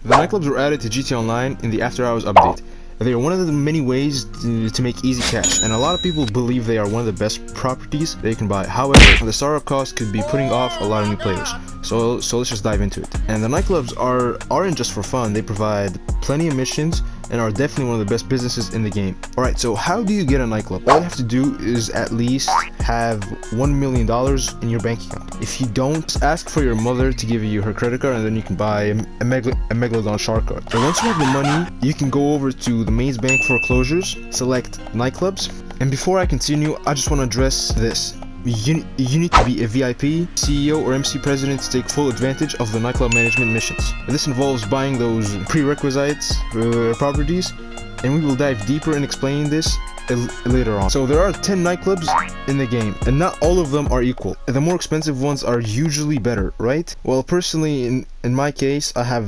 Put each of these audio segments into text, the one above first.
The nightclubs were added to GTA Online in the After Hours update. They are one of the many ways to make easy cash, and a lot of people believe they are one of the best properties that you can buy. However, the startup cost could be putting off a lot of new players. So let's just dive into it. And the nightclubs aren't just for fun. They provide plenty of missions and are definitely one of the best businesses in the game. Alright, so how do you get a nightclub? All you have to do is at least have $1 million in your bank account. If you don't, just ask for your mother to give you her credit card, and then you can buy a Megalodon shark card. So once you have the money, you can go over to the main bank foreclosures, select nightclubs, and before I continue, I just want to address this. You need to be a VIP, CEO, or MC president to take full advantage of the nightclub management missions. This involves buying those prerequisites properties, and we will dive deeper in explaining this later on. So there are 10 nightclubs in the game, and not all of them are equal. The more expensive ones are usually better, right? Well, personally, in my case, I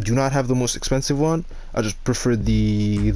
do not have the most expensive one. I just prefer the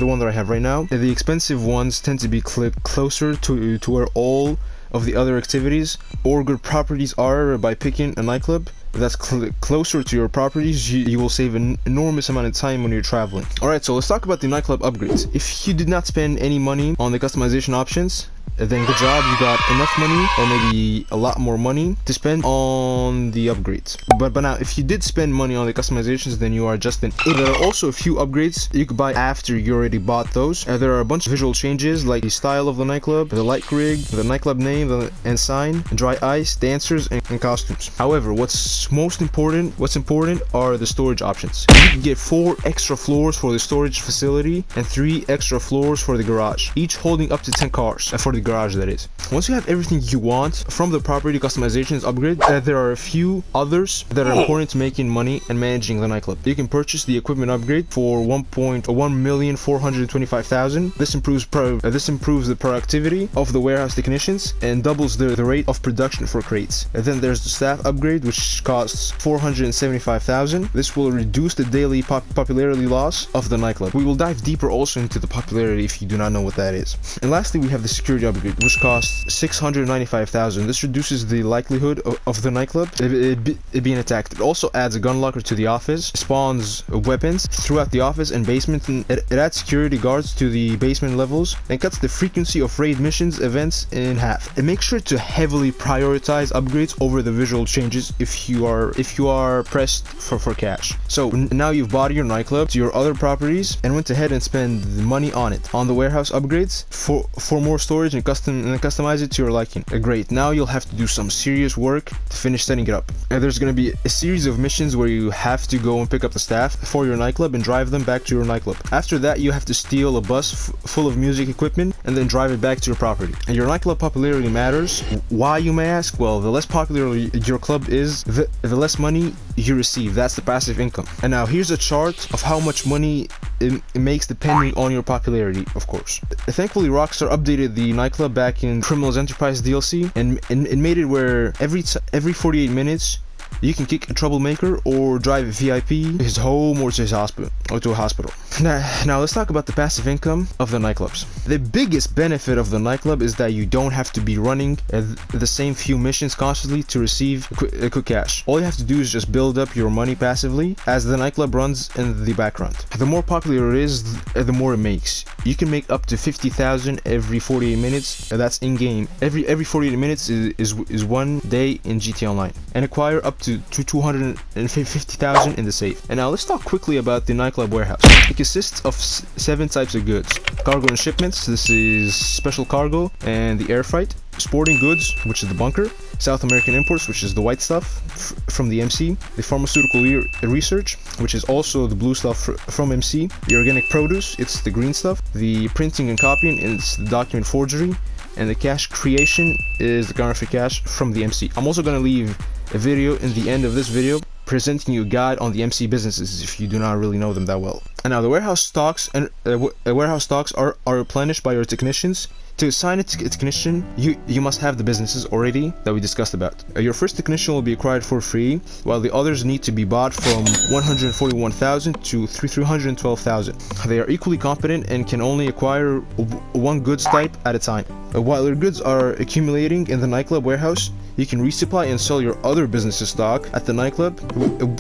one that I have right now. The expensive ones tend to be closer to where all of the other activities or good properties are. By picking a nightclub that's closer to your properties, you will save an enormous amount of time when you're traveling. Alright, so let's talk about the nightclub upgrades. If you did not spend any money on the customization options, then good job, you got enough money, or maybe a lot more money, to spend on the upgrades. But now, if you did spend money on the customizations, then you are just an idiot. There are also a few upgrades you could buy after you already bought those. There are a bunch of visual changes, like the style of the nightclub, the light rig, the nightclub name and sign, dry ice, dancers, and costumes. However, what's important are the storage options. You can get 4 extra floors for the storage facility and 3 extra floors for the garage, each holding up to 10 cars, for the garage, that is. Once you have everything you want from the property customizations upgrade, there are a few others that are important to making money and managing the nightclub. You can purchase the equipment upgrade for $1,425,000. This improves the productivity of the warehouse technicians and doubles the rate of production for crates. And then there's the staff upgrade, which costs $475,000. This will reduce the daily popularity loss of the nightclub. We will dive deeper also into the popularity if you do not know what that is. And lastly, we have the security upgrade, which costs $695,000. This reduces the likelihood of the nightclub being attacked. It also adds a gun locker to the office, spawns weapons throughout the office and basement, and it adds security guards to the basement levels, and cuts the frequency of raid missions events in half. And make sure to heavily prioritize upgrades over the visual changes if you are pressed for cash. So now you've bought your nightclub to your other properties and went ahead and spent the money on it, on the warehouse upgrades for more storage and customize it to your liking. Great, now you'll have to do some serious work to finish setting it up. And there's going to be a series of missions where you have to go and pick up the staff for your nightclub and drive them back to your nightclub. After that, you have to steal a bus full of music equipment and then drive it back to your property. And your nightclub popularity matters. Why, you may ask? Well, the less popular your club is, the less money you receive. That's the passive income. And now here's a chart of how much money it makes depending on your popularity, of course. Thankfully, Rockstar updated the nightclub back in Criminals Enterprise DLC and made it where every 48 minutes you can kick a troublemaker or drive a VIP to his home or to his hospital to a hospital. Now let's talk about the passive income of the nightclubs. The biggest benefit of the nightclub is that you don't have to be running the same few missions constantly to receive quick cash. All you have to do is just build up your money passively as the nightclub runs in the background. The more popular it is, the more it makes. You can make up to 50,000 every 48 minutes. That's in game. Every 48 minutes is 1 day in GTA Online, and acquire up to 250,000 in the safe. And now let's talk quickly about the Nightclub Warehouse. It consists of 7 types of goods: cargo and shipments, this is special cargo and the air freight; sporting goods, which is the bunker; South American imports, which is the white stuff from the MC; the pharmaceutical research, which is also the blue stuff from MC; the organic produce, it's the green stuff; the printing and copying, it's the document forgery; and the cash creation is the counterfeit cash from the MC. I'm also going to leave a video in the end of this video presenting you a guide on the MC businesses if you do not really know them that well. And now the warehouse stocks are replenished by your technicians To assign a technician, you must have the businesses already that we discussed about. Your first technician will be acquired for free, while the others need to be bought from 141,000 to 312,000. They are equally competent and can only acquire one goods type at a time. While your goods are accumulating in the nightclub warehouse, you can resupply and sell your other business's stock at the nightclub,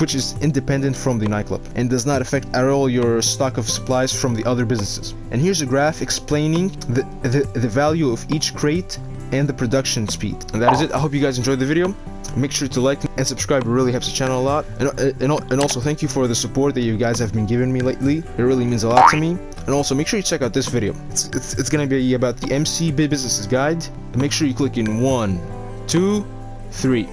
which is independent from the nightclub and does not affect at all your stock of supplies from the other businesses. And here's a graph explaining the value of each crate and the production speed. And that is it. I hope you guys enjoyed the video. Make sure to like and subscribe. It really helps the channel a lot. And also thank you for the support that you guys have been giving me lately. It really means a lot to me. And also make sure you check out this video. It's gonna be about the MC Business's guide. And make sure you click in 1, 2, 3.